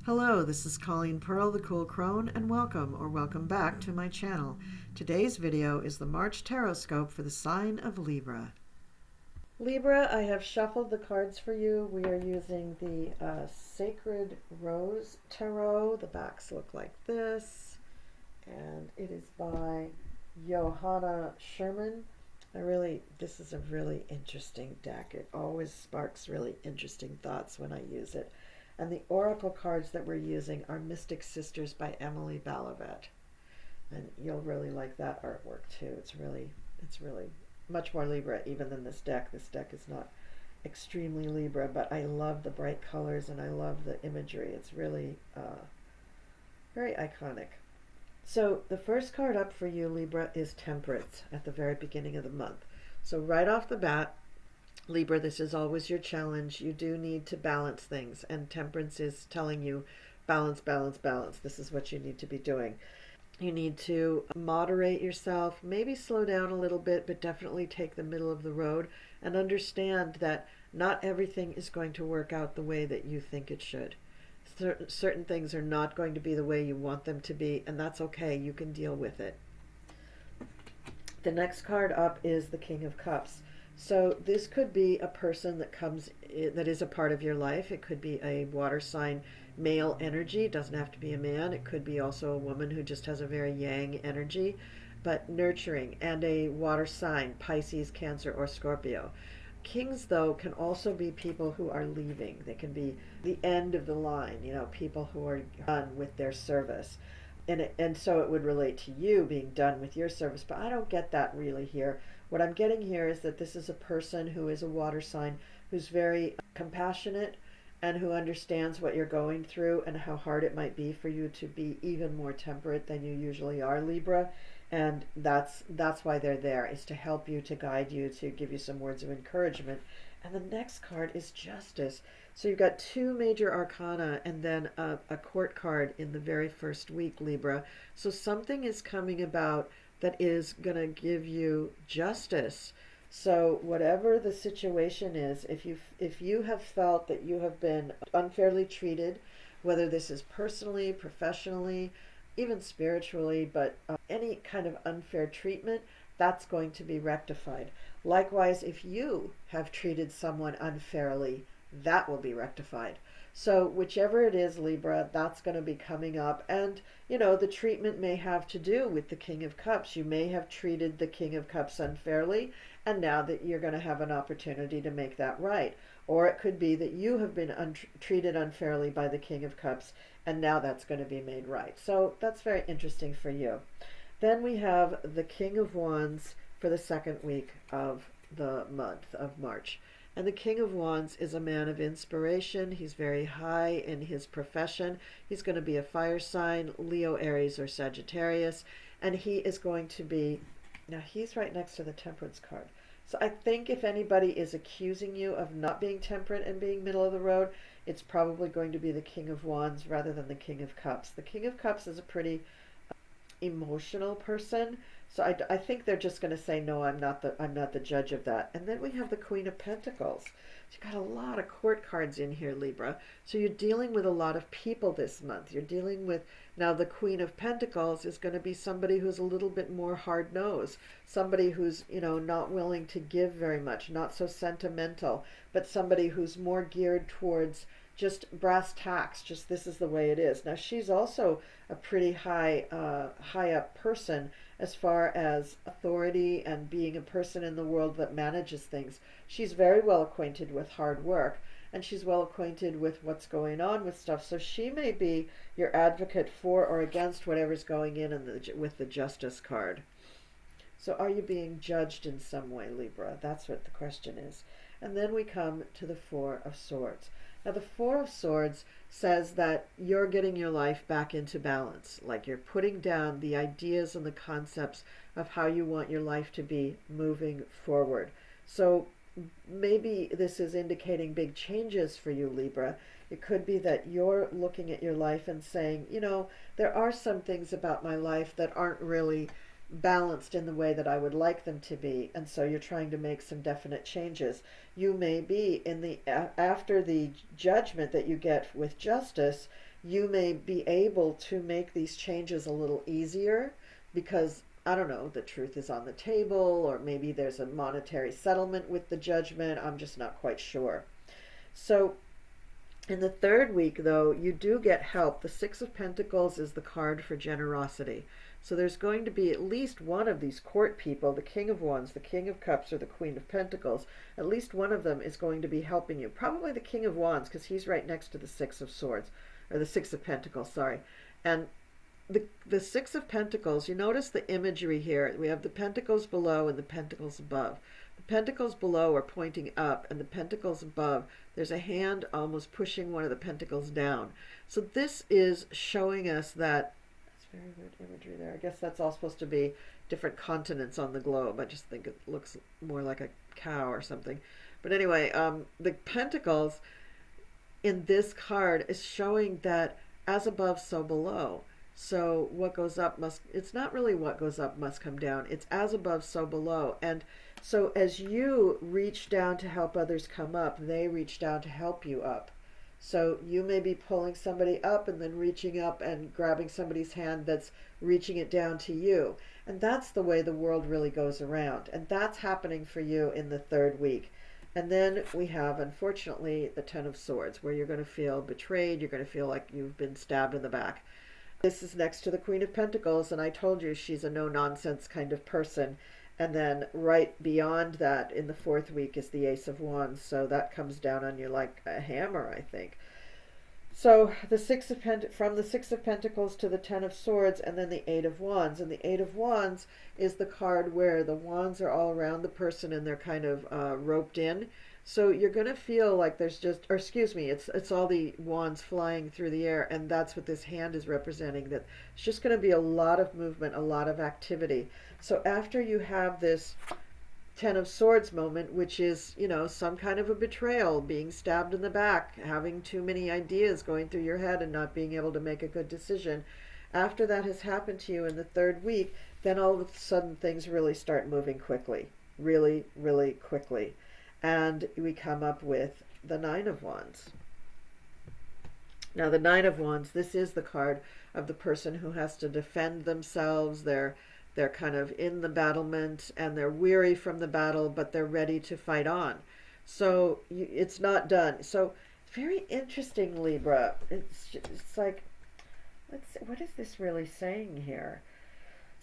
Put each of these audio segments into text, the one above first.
Hello, this is Colleen Pearl, the Cool Crone, and welcome back to my channel. Today's video is the March Tarotscope for the sign of Libra. Libra, I have shuffled the cards for you. We are using the Sacred Rose Tarot. The backs look like this, and it is by Johanna Sherman. This is a really interesting deck. It always sparks really interesting thoughts when I use it. And the oracle cards that we're using are Mystic Sisters by Emily Balivet. And you'll really like that artwork too. It's really much more Libra even than this deck. This deck is not extremely Libra, but I love the bright colors and I love the imagery. It's really very iconic. So the first card up for you, Libra, is Temperance at the very beginning of the month. So right off the bat, Libra, this is always your challenge. You do need to balance things, and Temperance is telling you balance, balance, balance. This is what you need to be doing. You need to moderate yourself, maybe slow down a little bit, but definitely take the middle of the road and understand that not everything is going to work out the way that you think it should. Certain things are not going to be the way you want them to be, and that's okay. You can deal with it. The next card up is the King of Cups. So this could be a person that is a part of your life. It could be a water sign male energy. It doesn't have to be a man. It could be also a woman who just has a very yang energy, but nurturing, and a water sign, Pisces, Cancer, or Scorpio. Kings, though, can also be people who are leaving. They can be the end of the line, people who are done with their service. And so it would relate to you being done with your service, but I don't get that really here. What I'm getting here is that this is a person who is a water sign, who's very compassionate and who understands what you're going through and how hard it might be for you to be even more temperate than you usually are, Libra. And that's why they're there, is to help you, to guide you, to give you some words of encouragement. And the next card is Justice. So you've got two major arcana and then a court card in the very first week, Libra. So something is coming about that is going to give you justice. So whatever the situation is, if you have felt that you have been unfairly treated, whether this is personally, professionally, even spiritually, but any kind of unfair treatment, that's going to be rectified. Likewise, if you have treated someone unfairly, that will be rectified. So whichever it is, Libra, that's going to be coming up. And, the treatment may have to do with the King of Cups. You may have treated the King of Cups unfairly, and now that you're going to have an opportunity to make that right. Or it could be that you have been treated unfairly by the King of Cups, and now that's going to be made right. So that's very interesting for you. Then we have the King of Wands for the second week of the month of March. And the King of Wands is a man of inspiration. He's very high in his profession. He's going to be a fire sign, Leo, Aries, or Sagittarius. And he is going to be, now he's right next to the Temperance card. So I think if anybody is accusing you of not being temperate and being middle of the road, it's probably going to be the King of Wands rather than the King of Cups. The King of Cups is a pretty emotional person. So I think they're just going to say, no, I'm not the judge of that. And then we have the Queen of Pentacles. So you've got a lot of court cards in here, Libra. So you're dealing with a lot of people this month. You're dealing with, now the Queen of Pentacles is going to be somebody who's a little bit more hard-nosed. Somebody who's, not willing to give very much, not so sentimental, but somebody who's more geared towards just brass tacks, just this is the way it is. Now she's also a pretty high up person as far as authority and being a person in the world that manages things. She's very well acquainted with hard work, and she's well acquainted with what's going on with stuff. So she may be your advocate for or against whatever's going in with the Justice card. So are you being judged in some way, Libra? That's what the question is. And then we come to the Four of Swords. Now the Four of Swords says that you're getting your life back into balance, like you're putting down the ideas and the concepts of how you want your life to be moving forward. So maybe this is indicating big changes for you, Libra. It could be that you're looking at your life and saying, there are some things about my life that aren't really balanced in the way that I would like them to be, and so you're trying to make some definite changes. You may be in the after the judgment that you get with Justice, you may be able to make these changes a little easier because, I don't know, the truth is on the table, or maybe there's a monetary settlement with the judgment. I'm just not quite sure. So in the third week, though, you do get help. The Six of Pentacles is the card for generosity. So there's going to be at least one of these court people, the King of Wands, the King of Cups, or the Queen of Pentacles. At least one of them is going to be helping you. Probably the King of Wands, because he's right next to the Six of Swords, or the Six of Pentacles, sorry. And the Six of Pentacles, you notice the imagery here. We have the pentacles below and the pentacles above. The pentacles below are pointing up, and the pentacles above, there's a hand almost pushing one of the pentacles down. So this is showing us that, that's very good imagery there. I guess that's all supposed to be different continents on the globe. I just think it looks more like a cow or something. But anyway, the pentacles in this card is showing that as above, so below. So what goes up must, it's not really what goes up must come down. It's as above, so below. And so as you reach down to help others come up, they reach down to help you up. So you may be pulling somebody up and then reaching up and grabbing somebody's hand that's reaching it down to you. And that's the way the world really goes around. And that's happening for you in the third week. And then we have, unfortunately, the Ten of Swords, where you're going to feel betrayed. You're going to feel like you've been stabbed in the back. This is next to the Queen of Pentacles, and I told you she's a no-nonsense kind of person. And then right beyond that, in the fourth week, is the Ace of Wands. So that comes down on you like a hammer, I think. So the from the Six of Pentacles to the Ten of Swords, and then the Eight of Wands. And the Eight of Wands is the card where the wands are all around the person and they're kind of roped in. So you're going to feel like there's just, or excuse me, it's all the wands flying through the air, and that's what this hand is representing, that it's just going to be a lot of movement, a lot of activity. So after you have this Ten of Swords moment, which is, you know, some kind of a betrayal, being stabbed in the back, having too many ideas going through your head and not being able to make a good decision, after that has happened to you in the third week, then all of a sudden things really start moving quickly, really, really quickly. And we come up with the Nine of Wands. Now the Nine of Wands, this is the card of the person who has to defend themselves. They're kind of in the battlement and they're weary from the battle, but they're ready to fight on. So it's not done. So very interesting, Libra. It's like, let's see, what is this really saying here?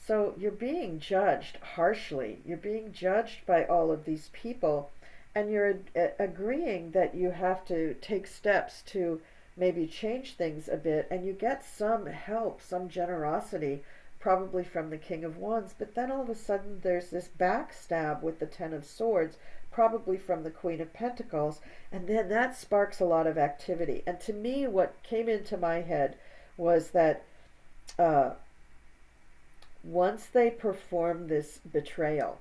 So you're being judged harshly. You're being judged by all of these people. And you're agreeing that you have to take steps to maybe change things a bit, and you get some help, some generosity, probably from the King of Wands, but then all of a sudden there's this backstab with the Ten of Swords, probably from the Queen of Pentacles, and then that sparks a lot of activity. And to me, what came into my head was that once they perform this betrayal,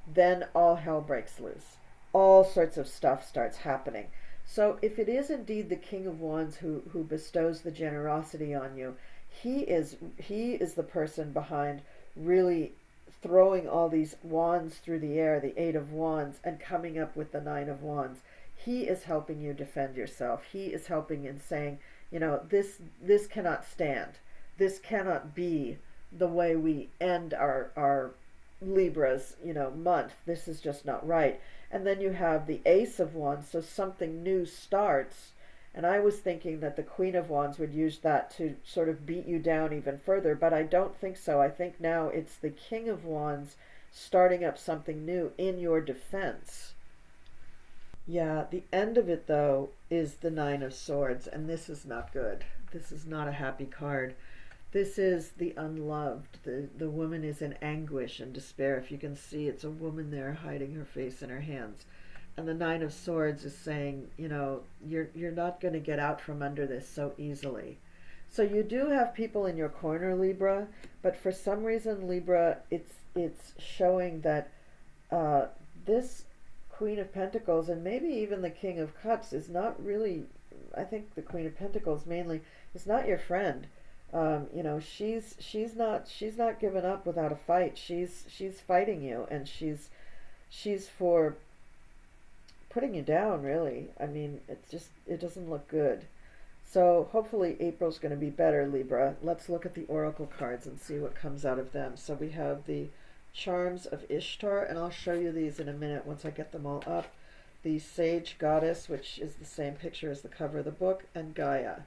then all hell breaks loose. All sorts of stuff starts happening. So if it is indeed the King of Wands who bestows the generosity on you, he is the person behind really throwing all these wands through the air, the Eight of Wands, and coming up with the Nine of Wands. He is helping you defend yourself. He is helping in saying, you know, this cannot stand. This cannot be the way we end our Libra's, you know, month. This is just not right. And then you have the Ace of Wands, so something new starts. And I was thinking that the Queen of Wands would use that to sort of beat you down even further, but I don't think so. I think now it's the King of Wands starting up something new in your defense. Yeah, the end of it, though, is the Nine of Swords, and this is not good. This is not a happy card. This is the unloved. The woman is in anguish and despair. If you can see, it's a woman there hiding her face in her hands. And the Nine of Swords is saying, you know, you're not going to get out from under this so easily. So you do have people in your corner, Libra, but for some reason, Libra, it's showing that this Queen of Pentacles, and maybe even the King of Cups, is not really, I think the Queen of Pentacles mainly, is not your friend. You know, she's not given up without a fight. She's fighting you, and she's for putting you down, really. I mean, it doesn't look good. So hopefully April's going to be better, Libra. Let's look at the oracle cards and see what comes out of them. So we have the charms of Ishtar, and I'll show you these in a minute once I get them all up. The Sage Goddess, which is the same picture as the cover of the book, and Gaia.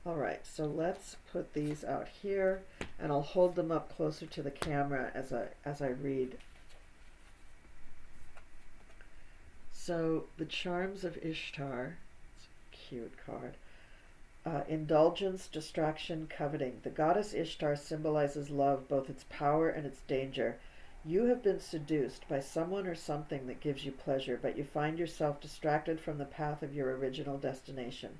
All right, so let's put these out here, and I'll hold them up closer to the camera as I read. So the charms of Ishtar, it's a cute card. Indulgence, distraction, coveting. The goddess Ishtar symbolizes love, both its power and its danger. You have been seduced by someone or something that gives you pleasure, but you find yourself distracted from the path of your original destination.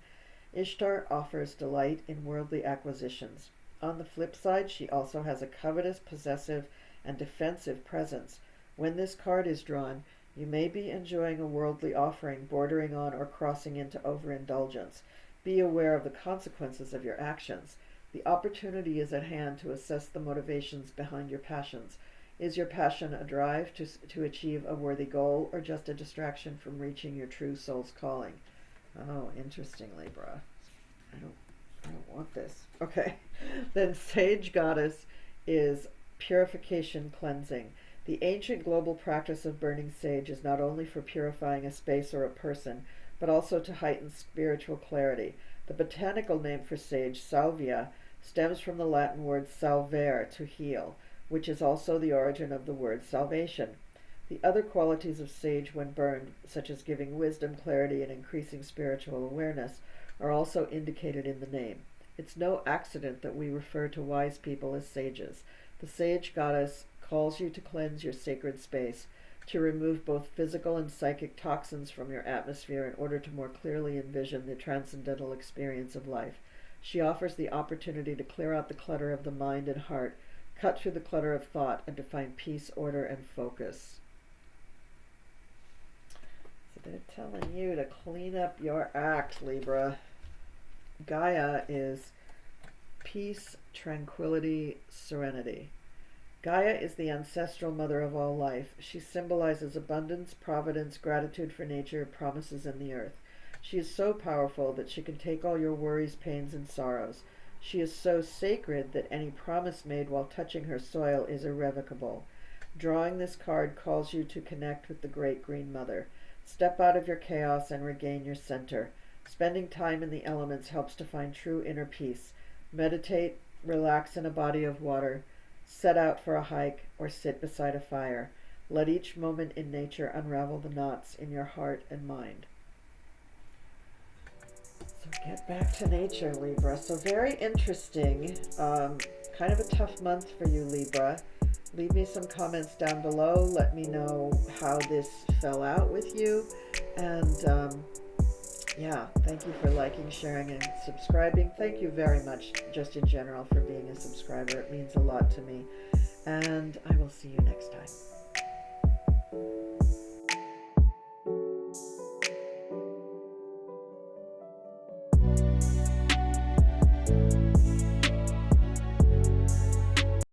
Ishtar offers delight in worldly acquisitions. On the flip side, she also has a covetous, possessive, and defensive presence. When this card is drawn, you may be enjoying a worldly offering bordering on or crossing into overindulgence. Be aware of the consequences of your actions. The opportunity is at hand to assess the motivations behind your passions. Is your passion a drive to achieve a worthy goal, or just a distraction from reaching your true soul's calling? Oh, interesting, Libra. I don't want this. Okay. Then Sage Goddess is purification, cleansing. The ancient global practice of burning sage is not only for purifying a space or a person, but also to heighten spiritual clarity. The botanical name for sage, salvia, stems from the Latin word salvare, to heal, which is also the origin of the word salvation. The other qualities of sage when burned, such as giving wisdom, clarity, and increasing spiritual awareness, are also indicated in the name. It's no accident that we refer to wise people as sages. The Sage Goddess calls you to cleanse your sacred space, to remove both physical and psychic toxins from your atmosphere in order to more clearly envision the transcendental experience of life. She offers the opportunity to clear out the clutter of the mind and heart, cut through the clutter of thought, and to find peace, order, and focus. So they're telling you to clean up your act, Libra. Gaia is peace, tranquility, serenity. Gaia is the ancestral mother of all life. She symbolizes abundance, providence, gratitude for nature, promises in the earth. She is so powerful that she can take all your worries, pains, and sorrows. She is so sacred that any promise made while touching her soil is irrevocable. Drawing this card calls you to connect with the Great Green Mother. Step out of your chaos and regain your center. Spending time in the elements helps to find true inner peace. Meditate, relax in a body of water, set out for a hike, or sit beside a fire. Let each moment in nature unravel the knots in your heart and mind. So get back to nature, Libra. So very interesting. Kind of a tough month for you, Libra. Leave me some comments down below. Let me know how this fell out with you. And yeah, thank you for liking, sharing, and subscribing. Thank you very much, just in general, for being a subscriber. It means a lot to me. And I will see you next time.